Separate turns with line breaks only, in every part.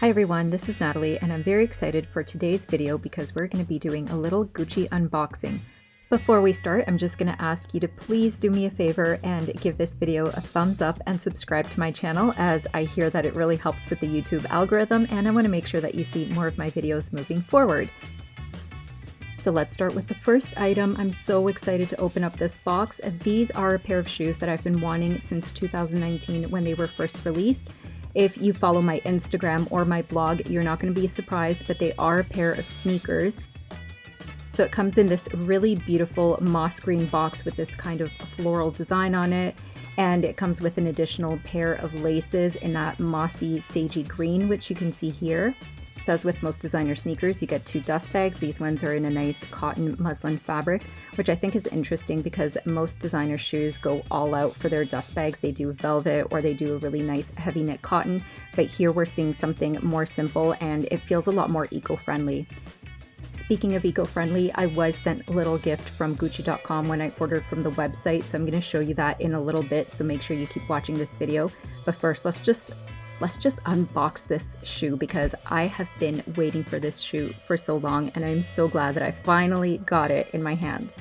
Hi everyone, this is Natalie and I'm very excited for today's video because we're going to be doing a little Gucci unboxing. Before we start, I'm just going to ask you to please do me a favor and give this video a thumbs up and subscribe to my channel, as I hear that it really helps with the YouTube algorithm and I want to make sure that you see more of my videos moving forward. So let's start with the first item. I'm so excited to open up this box. These are a pair of shoes that I've been wanting since 2019 when they were first released. If you follow my Instagram or my blog, you're not going to be surprised, but they are a pair of sneakers. So it comes in this really beautiful moss green box with this kind of floral design on it. And it comes with an additional pair of laces in that mossy sagey green, which you can see here. As with most designer sneakers, you get two dust bags. These ones are in a nice cotton muslin fabric, which I think is interesting because most designer shoes go all out for their dust bags. They do velvet or they do a really nice heavy knit cotton, but here we're seeing something more simple and it feels a lot more eco-friendly. Speaking of eco-friendly, I was sent a little gift from Gucci.com when I ordered from the website, so I'm going to show you that in a little bit, so make sure you keep watching this video. But first, let's just unbox this shoe because I have been waiting for this shoe for so long and I'm so glad that I finally got it in my hands.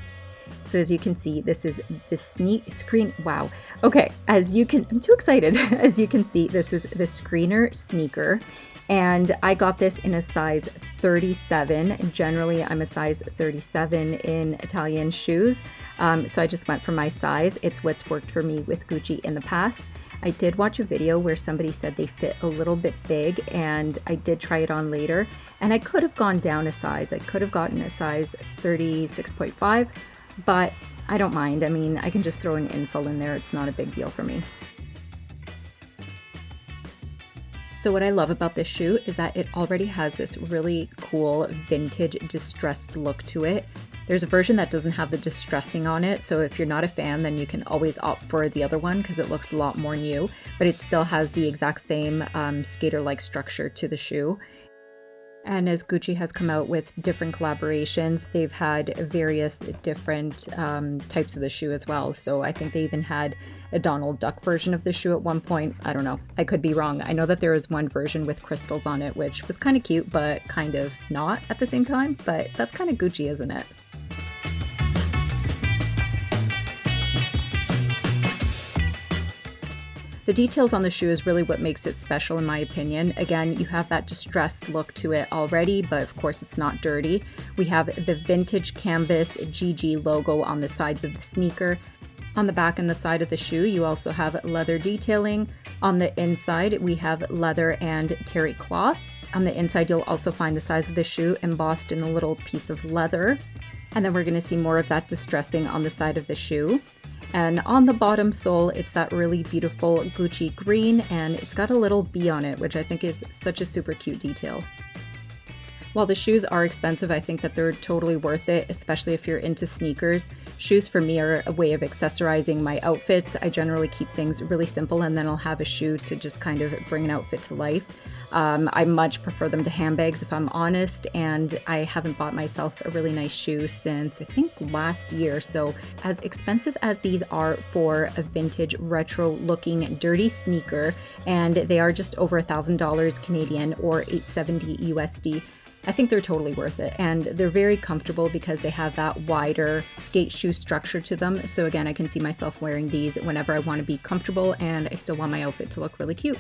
So as you can see, this is the screen. Wow. Okay. I'm too excited. As you can see, this is the screener sneaker and I got this in a size 37. Generally, I'm a size 37 in Italian shoes. So I just went for my size. It's what's worked for me with Gucci in the past. I did watch a video where somebody said they fit a little bit big and I did try it on later and I could have gone down a size. I could have gotten a size 36.5, but I don't mind. I mean, I can just throw an insole in there. It's not a big deal for me. So what I love about this shoe is that it already has this really cool vintage distressed look to it. There's a version that doesn't have the distressing on it, so if you're not a fan, then you can always opt for the other one because it looks a lot more new, but it still has the exact same skater-like structure to the shoe. And as Gucci has come out with different collaborations, they've had various different types of the shoe as well. So I think they even had a Donald Duck version of the shoe at one point. I don't know. I could be wrong. I know that there was one version with crystals on it, which was kind of cute, but kind of not at the same time. But that's kind of Gucci, isn't it? The details on the shoe is really what makes it special in my opinion. Again, you have that distressed look to it already, but of course it's not dirty. We have the vintage canvas GG logo on the sides of the sneaker. On the back and the side of the shoe, you also have leather detailing. On the inside, we have leather and terry cloth. On the inside, you'll also find the size of the shoe embossed in a little piece of leather. And then we're going to see more of that distressing on the side of the shoe. And on the bottom sole, it's that really beautiful Gucci green, and it's got a little bee on it, which I think is such a super cute detail. While the shoes are expensive, I think that they're totally worth it, especially if you're into sneakers. Shoes for me are a way of accessorizing my outfits. I generally keep things really simple and then I'll have a shoe to just kind of bring an outfit to life. I much prefer them to handbags if I'm honest, and I haven't bought myself a really nice shoe since I think last year. So as expensive as these are for a vintage retro looking dirty sneaker, and they are just over $1,000 Canadian or $870 USD, I think they're totally worth it, and they're very comfortable because they have that wider skate shoe structure to them. So again, I can see myself wearing these whenever I want to be comfortable and I still want my outfit to look really cute.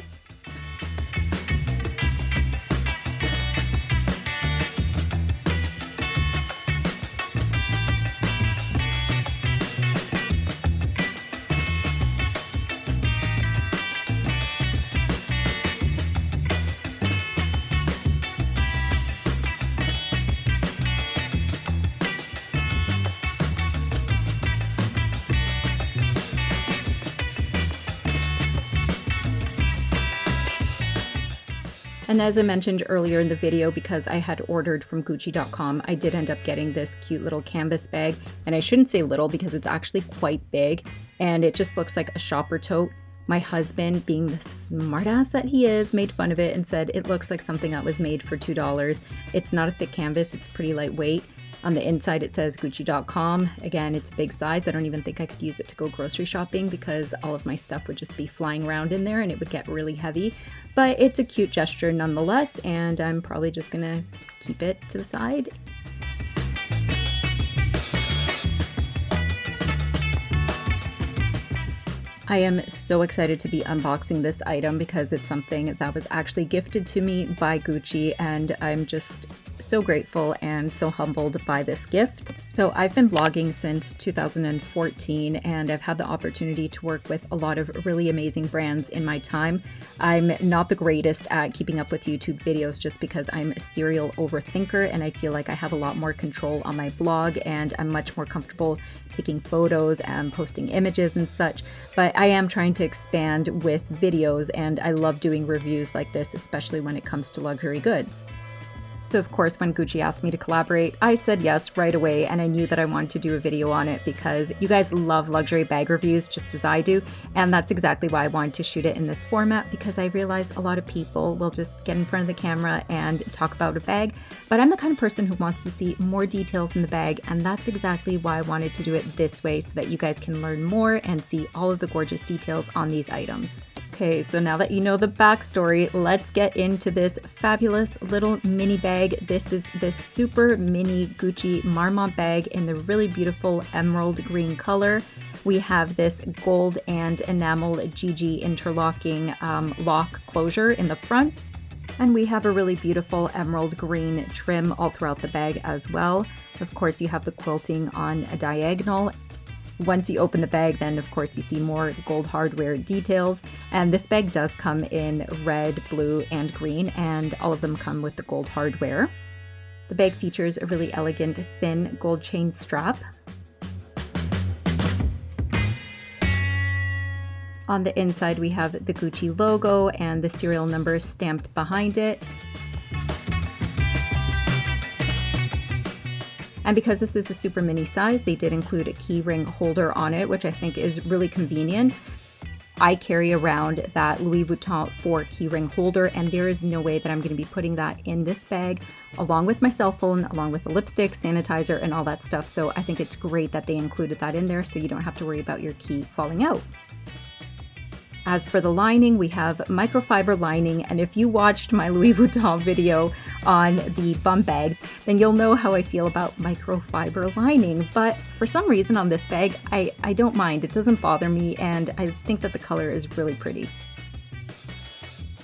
And as I mentioned earlier in the video, because I had ordered from Gucci.com, I did end up getting this cute little canvas bag. And I shouldn't say little because it's actually quite big and it just looks like a shopper tote. My husband, being the smartass that he is, made fun of it and said it looks like something that was made for $2. It's not a thick canvas, it's pretty lightweight. On the inside it says Gucci.com. Again, it's a big size. I don't even think I could use it to go grocery shopping because all of my stuff would just be flying around in there and it would get really heavy. but it's a cute gesture nonetheless, and I'm probably just gonna keep it to the side. I am so excited to be unboxing this item because it's something that was actually gifted to me by Gucci, and I'm just so grateful and so humbled by this gift. So I've been blogging since 2014, and I've had the opportunity to work with a lot of really amazing brands in my time. I'm not the greatest at keeping up with YouTube videos just because I'm a serial overthinker, and I feel like I have a lot more control on my blog, and I'm much more comfortable taking photos and posting images and such. But I am trying to expand with videos, and I love doing reviews like this, especially when it comes to luxury goods. So of course, when Gucci asked me to collaborate, I said yes right away, and I knew that I wanted to do a video on it because you guys love luxury bag reviews just as I do, and that's exactly why I wanted to shoot it in this format, because I realize a lot of people will just get in front of the camera and talk about a bag, but I'm the kind of person who wants to see more details in the bag, and that's exactly why I wanted to do it this way, so that you guys can learn more and see all of the gorgeous details on these items. Okay, so now that you know the backstory, let's get into this fabulous little mini bag. This is this super mini Gucci Marmont bag in the really beautiful emerald green color. We have this gold and enamel GG interlocking lock closure in the front. And we have a really beautiful emerald green trim all throughout the bag as well. Of course, you have the quilting on a diagonal. Once you open the bag, then of course you see more gold hardware details, and this bag does come in red, blue, and green, and all of them come with the gold hardware. The bag features a really elegant thin gold chain strap. On the inside we have the Gucci logo and the serial number stamped behind it. And because this is a super mini size, they did include a key ring holder on it, which I think is really convenient. I carry around that Louis Vuitton 4 key ring holder, and there is no way that I'm going to be putting that in this bag along with my cell phone, along with the lipstick, sanitizer, and all that stuff. So I think it's great that they included that in there so you don't have to worry about your key falling out. As for the lining, we have microfiber lining, and if you watched my Louis Vuitton video on the bum bag, then you'll know how I feel about microfiber lining. But for some reason on this bag, I don't mind. It doesn't bother me, and I think that the color is really pretty.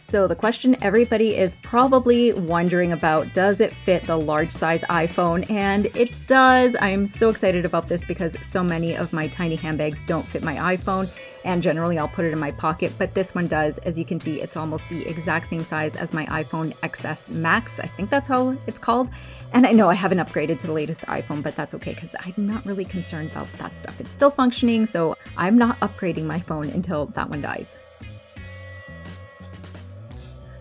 So the question everybody is probably wondering about, does it fit the large size iPhone? And it does. I am so excited about this because so many of my tiny handbags don't fit my iPhone, and generally I'll put it in my pocket, but this one does. As you can see, it's almost the exact same size as my iPhone XS Max. I think that's how it's called. And I know I haven't upgraded to the latest iPhone, but that's okay because I'm not really concerned about that stuff. It's still functioning, so I'm not upgrading my phone until that one dies.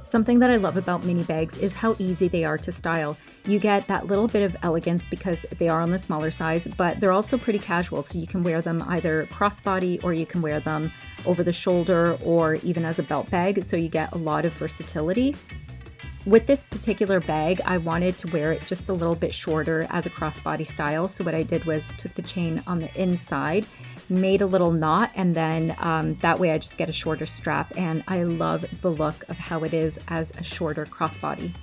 Something that I love about mini bags is how easy they are to style. You get that little bit of elegance because they are on the smaller size, but they're also pretty casual, so you can wear them either crossbody or you can wear them over the shoulder or even as a belt bag, so you get a lot of versatility. With this particular bag, I wanted to wear it just a little bit shorter as a crossbody style, so what I did was took the chain on the inside, made a little knot, and then that way I just get a shorter strap, and I love the look of how it is as a shorter crossbody.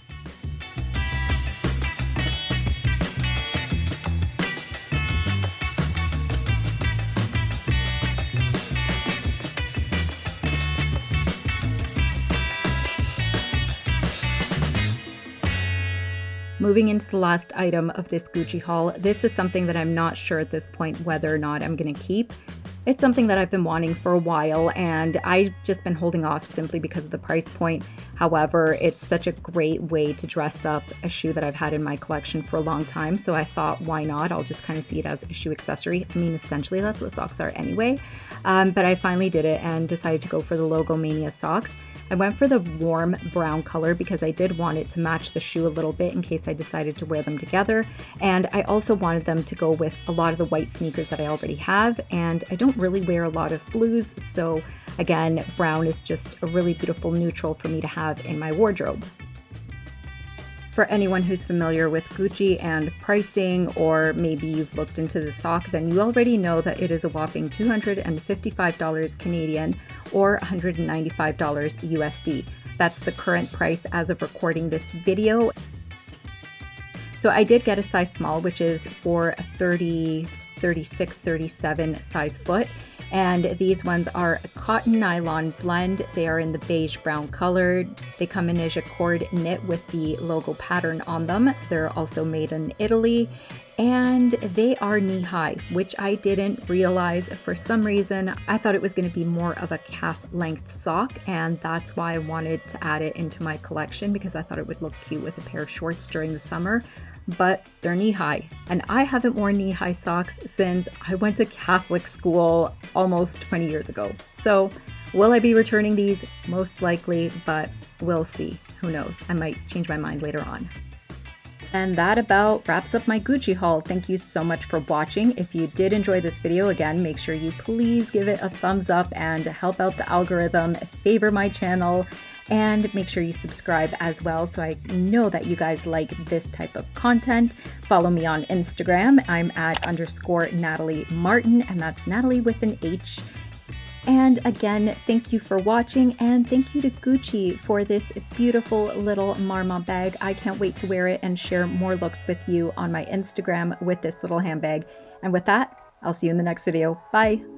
Moving into the last item of this Gucci haul, this is something that I'm not sure at this point whether or not I'm going to keep. It's something that I've been wanting for a while, and I've just been holding off simply because of the price point. However, it's such a great way to dress up a shoe that I've had in my collection for a long time, so I thought, why not? I'll just kind of see it as a shoe accessory. I mean, essentially that's what socks are anyway. But I finally did it and decided to go for the Logo Mania socks. I went for the warm brown color because I did want it to match the shoe a little bit in case I decided to wear them together. And I also wanted them to go with a lot of the white sneakers that I already have. And I don't really wear a lot of blues. So again, brown is just a really beautiful neutral for me to have in my wardrobe. For anyone who's familiar with Gucci and pricing, or maybe you've looked into the sock, then you already know that it is a whopping $255 Canadian or $195 USD. That's the current price as of recording this video. So I did get a size small, which is for a 30, 36, 37 size foot. And these ones are a cotton nylon blend. They are in the beige brown color. They come in a jacquard knit with the logo pattern on them. They're also made in Italy. And they are knee-high, which I didn't realize. For some reason, I thought it was going to be more of a calf-length sock, and that's why I wanted to add it into my collection, because I thought it would look cute with a pair of shorts during the summer. But they're knee-high, and I haven't worn knee-high socks since I went to Catholic school almost 20 years ago. So will I be returning these? Most likely, but we'll see. Who knows? I might change my mind later on. And that about wraps up my Gucci haul. Thank you so much for watching. If you did enjoy this video, again, make sure you please give it a thumbs up and help out the algorithm, favor my channel, and make sure you subscribe as well so I know that you guys like this type of content. Follow me on Instagram. I'm at _Nathalie Martin, and that's Natalie with an H. And again, thank you for watching, and thank you to Gucci for this beautiful little Marmont bag. I can't wait to wear it and share more looks with you on my Instagram with this little handbag. And with that, I'll see you in the next video. Bye!